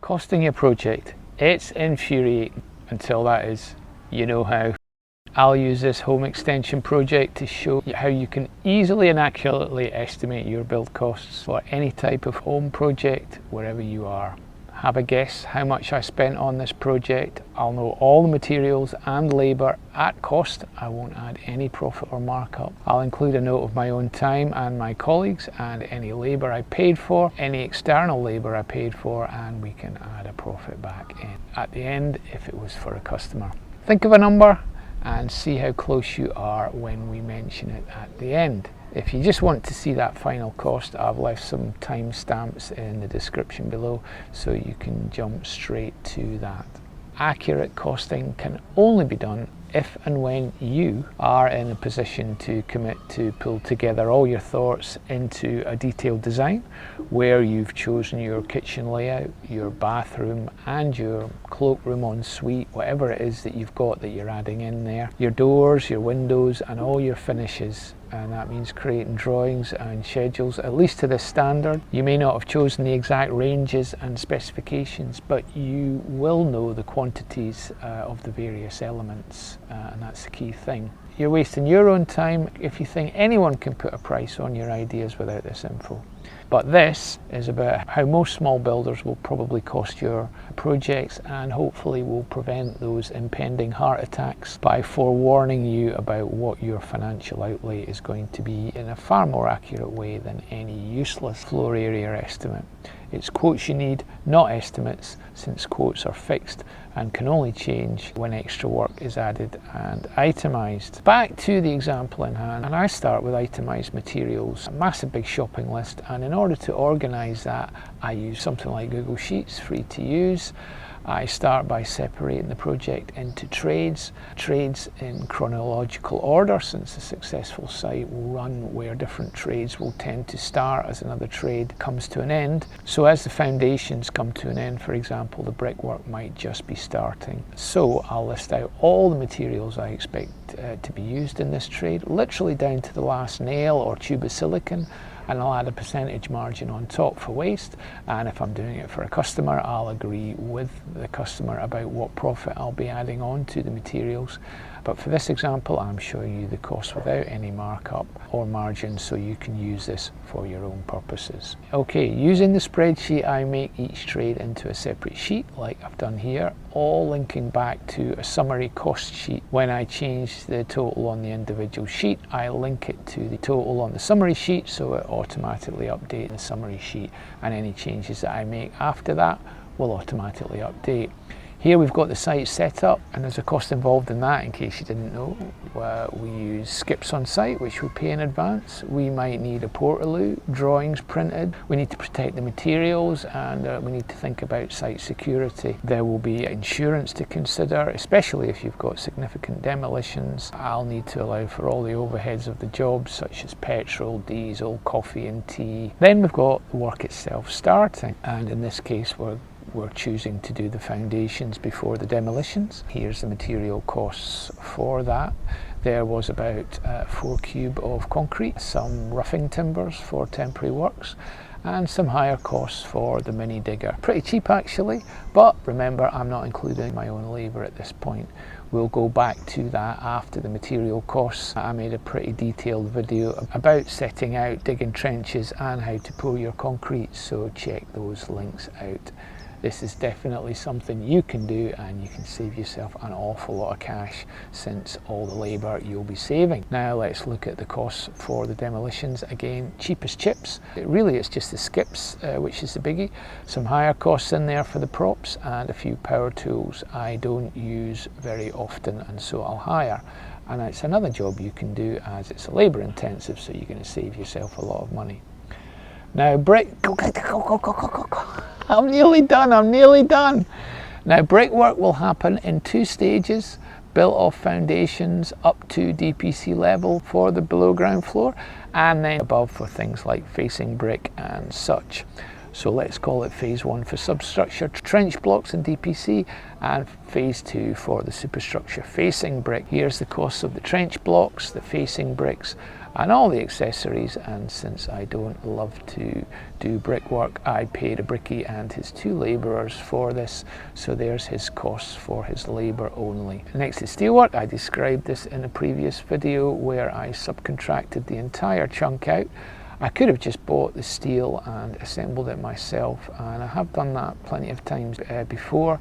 Costing your project. It's infuriating until that is, you know how. I'll use this home extension project to show you how you can easily and accurately estimate your build costs for any type of home project wherever you are. Have a guess how much I spent on this project. I'll know all the materials and labour at cost. I won't add any profit or markup. I'll include a note of my own time and my colleagues and any labour I paid for, any external labour I paid for, and we can add a profit back in at the end if it was for a customer. Think of a number and see how close you are when we mention it at the end. If you just want to see that final cost, I've left some timestamps in the description below so you can jump straight to that. Accurate costing can only be done if and when you are in a position to commit to pull together all your thoughts into a detailed design where you've chosen your kitchen layout, your bathroom and your cloakroom ensuite, whatever it is that you've got that you're adding in there, your doors, your windows and all your finishes. And that means creating drawings and schedules, at least to this standard. You may not have chosen the exact ranges and specifications, but you will know the quantities of the various elements, and that's the key thing. You're wasting your own time if you think anyone can put a price on your ideas without this info. But this is about how most small builders will probably cost your projects and hopefully will prevent those impending heart attacks by forewarning you about what your financial outlay is going to be in a far more accurate way than any useless floor area estimate. It's quotes you need, not estimates, since quotes are fixed and can only change when extra work is added and itemised. Back to the example in hand, and I start with itemised materials, a massive big shopping list, and in order to organise that I use something like Google Sheets, free to use. I start by separating the project into trades in chronological order, since a successful site will run where different trades will tend to start as another trade comes to an end. So as the foundations come to an end, for example, the brickwork might just be starting. So I'll list out all the materials I expect to be used in this trade, literally down to the last nail or tube of silicon, and I'll add a percentage margin on top for waste. And if I'm doing it for a customer, I'll agree with the customer about what profit I'll be adding on to the materials. But for this example, I'm showing you the cost without any markup or margin, so you can use this for your own purposes. Okay, using the spreadsheet, I make each trade into a separate sheet, like I've done here, all linking back to a summary cost sheet. When I change the total on the individual sheet, I link it to the total on the summary sheet, so it automatically updates the summary sheet, and any changes that I make after that will automatically update. Here we've got the site set up, and there's a cost involved in that in case you didn't know. We use skips on site, which we pay in advance. We might need a portaloo, drawings printed. We need to protect the materials, and we need to think about site security. There will be insurance to consider, especially if you've got significant demolitions. I'll need to allow for all the overheads of the job, such as petrol, diesel, coffee and tea. Then we've got the work itself starting, and in this case we're choosing to do the foundations before the demolitions. Here's the material costs for that. There was about 4 cube of concrete, some roughing timbers for temporary works, and some higher costs for the mini digger. Pretty cheap actually, but remember, I'm not including my own labour at this point. We'll go back to that after the material costs. I made a pretty detailed video about setting out digging trenches and how to pour your concrete, so check those links out. This is definitely something you can do, and you can save yourself an awful lot of cash since all the labour you'll be saving. Now let's look at the costs for the demolitions. Again, cheap as chips. It's just the skips, which is the biggie. Some higher costs in there for the props and a few power tools I don't use very often, and so I'll hire. And it's another job you can do, as it's labour intensive, so you're going to save yourself a lot of money. Now I'm nearly done. Now brickwork will happen in 2 stages, built off foundations up to DPC level for the below ground floor, and then above for things like facing brick and such. So let's call it phase 1 for substructure trench blocks and DPC, and phase 2 for the superstructure facing brick. Here's the cost of the trench blocks, the facing bricks, and all the accessories. And since I don't love to do brickwork, I paid a brickie and his 2 labourers for this, so there's his costs for his labour only. Next is steelwork. I described this in a previous video where I subcontracted the entire chunk out. I could have just bought the steel and assembled it myself, and I have done that plenty of times before,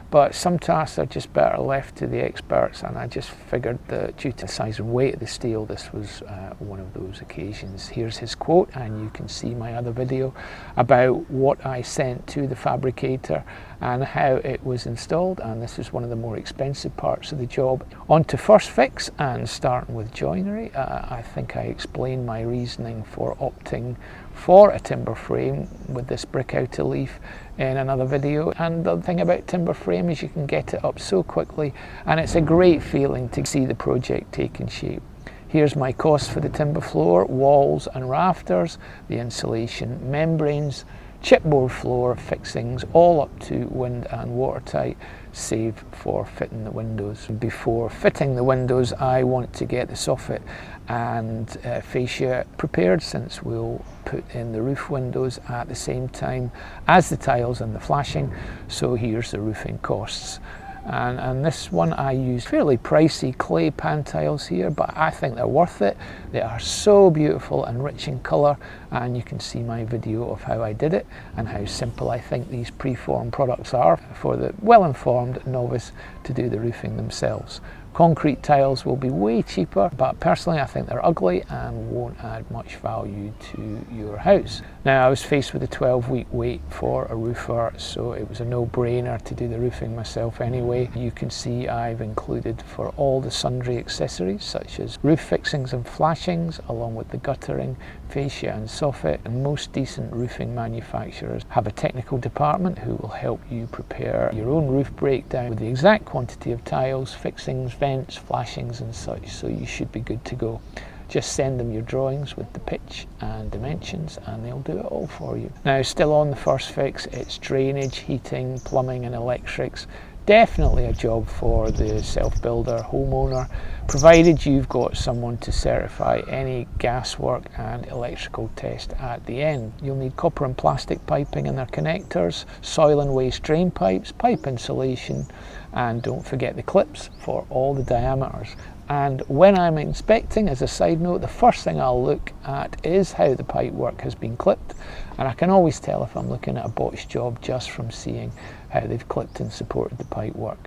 but some tasks are just better left to the experts, and I just figured that due to the size and weight of the steel, this was one of those occasions. Here's his quote, and you can see my other video about what I sent to the fabricator and how it was installed, and this is one of the more expensive parts of the job. On to first fix, and starting with joinery. I think I explained my reasoning for opting for a timber frame with this brick outer leaf in another video, and the thing about timber frame is you can get it up so quickly, and it's a great feeling to see the project taking shape. Here's my cost for the timber floor, walls and rafters, the insulation membranes, chipboard floor fixings, all up to wind and watertight, save for fitting the windows. Before fitting the windows, I want to get the soffit and fascia prepared, since we'll put in the roof windows at the same time as the tiles and the flashing. So here's the roofing costs. And this one I used fairly pricey clay pan tiles here, but I think they're worth it. They are so beautiful and rich in colour, and you can see my video of how I did it and how simple I think these preformed products are for the well-informed novice to do the roofing themselves. Concrete tiles will be way cheaper, but personally I think they're ugly and won't add much value to your house. Now, I was faced with a 12-week wait for a roofer, so it was a no-brainer to do the roofing myself anyway. You can see I've included for all the sundry accessories such as roof fixings and flashings, along with the guttering, fascia and soffit. And most decent roofing manufacturers have a technical department who will help you prepare your own roof breakdown with the exact quantity of tiles, fixings, vents, flashings and such, so you should be good to go. Just send them your drawings with the pitch and dimensions and they'll do it all for you. Now, still on the first fix, it's drainage, heating, plumbing and electrics. Definitely a job for the self-builder homeowner, provided you've got someone to certify any gas work and electrical test at the end. You'll need copper and plastic piping and their connectors, soil and waste drain pipes, pipe insulation, and don't forget the clips for all the diameters. And when I'm inspecting, as a side note, the first thing I'll look at is how the pipe work has been clipped, and I can always tell if I'm looking at a botched job just from seeing how they've clipped and supported the pipe work.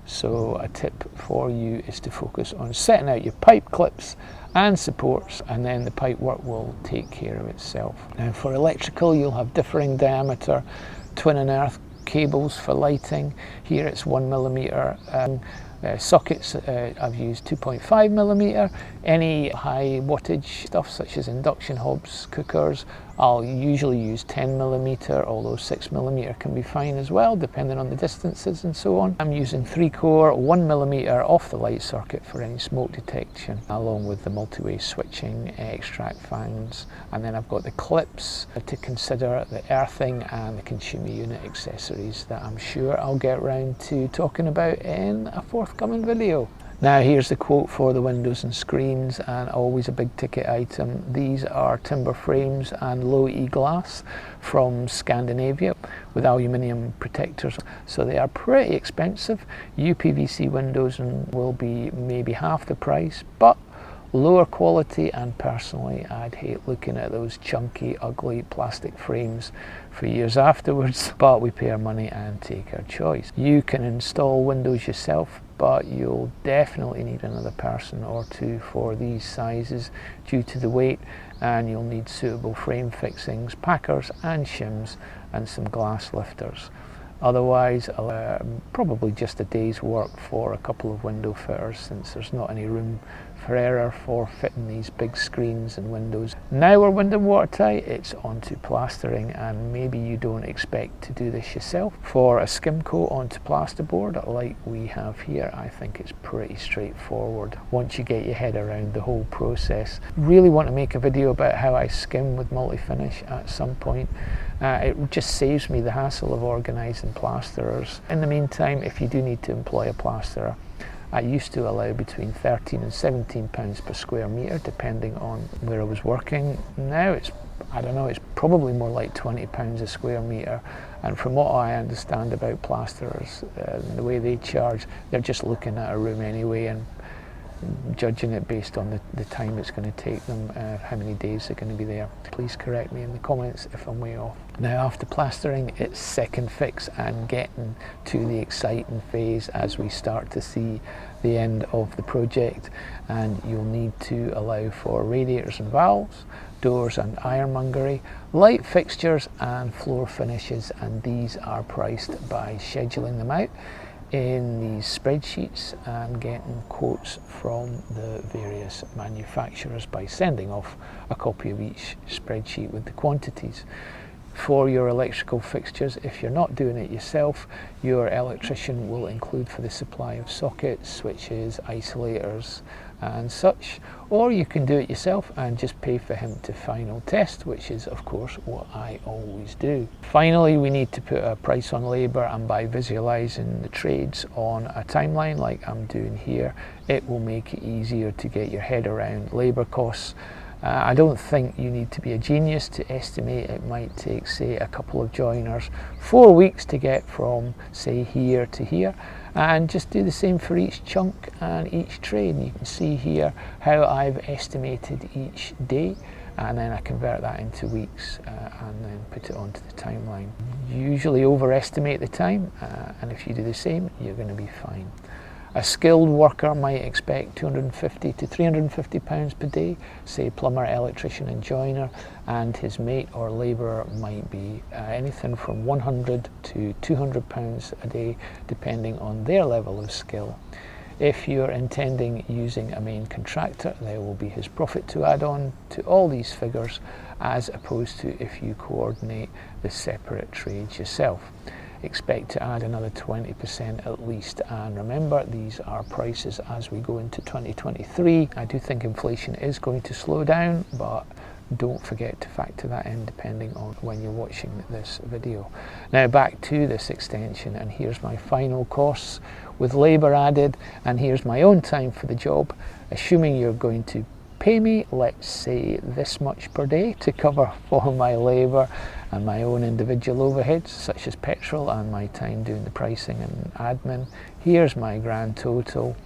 So a tip for you is to focus on setting out your pipe clips and supports, and then the pipe work will take care of itself. Now, for electrical, you'll have differing diameter twin and earth cables for lighting. Here it's 1mm. Sockets, I've used 2.5mm. Any high wattage stuff such as induction hobs, cookers, I'll usually use 10mm, although 6mm can be fine as well, depending on the distances and so on. I'm using 3-core 1mm off the light circuit for any smoke detection, along with the multi-way switching, extract fans, and then I've got the clips to consider, the earthing and the consumer unit accessories that I'm sure I'll get round to talking about in a forthcoming video. Now, here's the quote for the windows and screens, and always a big ticket item. These are timber frames and low E glass from Scandinavia with aluminium protectors, so they are pretty expensive. UPVC windows will be maybe half the price, but lower quality, and personally I'd hate looking at those chunky, ugly plastic frames for years afterwards, but we pay our money and take our choice. You can install windows yourself, but you'll definitely need another person or two for these sizes due to the weight, and you'll need suitable frame fixings, packers and shims, and some glass lifters. Otherwise, probably just a day's work for a couple of window fitters, since there's not any room for error for fitting these big screens and windows. Now we're wind and watertight, it's onto plastering, and maybe you don't expect to do this yourself. For a skim coat onto plasterboard like we have here, I think it's pretty straightforward once you get your head around the whole process. Really want to make a video about how I skim with multi-finish at some point. It just saves me the hassle of organising plasterers. In the meantime, if you do need to employ a plasterer, I used to allow between £13 and £17 per square metre depending on where I was working. Now it's, I don't know, it's probably more like £20 a square metre, and from what I understand about plasterers, the way they charge, they're just looking at a room anyway and judging it based on the time it's going to take them, how many days they're going to be there. Please correct me in the comments if I'm way off. Now after plastering, it's second fix and getting to the exciting phase as we start to see the end of the project, and you'll need to allow for radiators and valves, doors and ironmongery, light fixtures and floor finishes, and these are priced by scheduling them out in these spreadsheets and getting quotes from the various manufacturers by sending off a copy of each spreadsheet with the quantities. For your electrical fixtures, if you're not doing it yourself, your electrician will include for the supply of sockets, switches, isolators and such, or you can do it yourself and just pay for him to final test, which is of course what I always do. Finally, we need to put a price on labour, and by visualising the trades on a timeline like I'm doing here, it will make it easier to get your head around labour costs. I don't think you need to be a genius to estimate it might take, say, a couple of joiners 4 weeks to get from, say, here to here, and just do the same for each chunk and each tray. And you can see here how I've estimated each day, and then I convert that into weeks and then put it onto the timeline. Usually overestimate the time, and if you do the same, you're going to be fine. A skilled worker might expect £250 to £350 per day, say plumber, electrician and joiner, and his mate or labourer might be anything from £100 to £200 a day depending on their level of skill. If you're intending using a main contractor, there will be his profit to add on to all these figures, as opposed to if you coordinate the separate trades yourself. Expect to add another 20% at least, and remember, these are prices as we go into 2023. I do think inflation is going to slow down, but don't forget to factor that in depending on when you're watching this video. Now back to this extension, and here's my final costs with labour added, and here's my own time for the job. Assuming you're going to pay me, let's say, this much per day to cover for my labour and my own individual overheads such as petrol and my time doing the pricing and admin. Here's my grand total.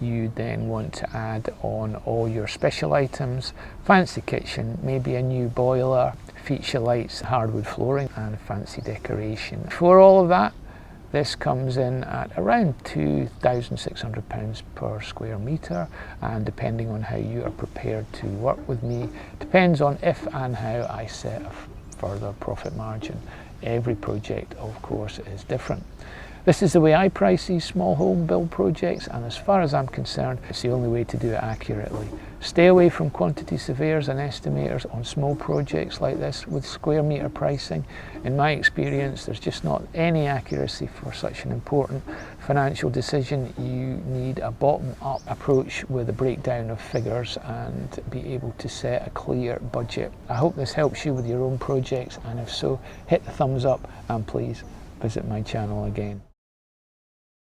You then want to add on all your special items, fancy kitchen, maybe a new boiler, feature lights, hardwood flooring and fancy decoration. For all of that, this comes in at around £2,600 per square metre, and depending on how you are prepared to work with me, depends on if and how I set a further profit margin. Every project, of course, is different. This is the way I price these small home build projects, and as far as I'm concerned, it's the only way to do it accurately. Stay away from quantity surveyors and estimators on small projects like this with square metre pricing. In my experience, there's just not any accuracy for such an important financial decision. You need a bottom-up approach with a breakdown of figures and be able to set a clear budget. I hope this helps you with your own projects, and if so, hit the thumbs up and please visit my channel again.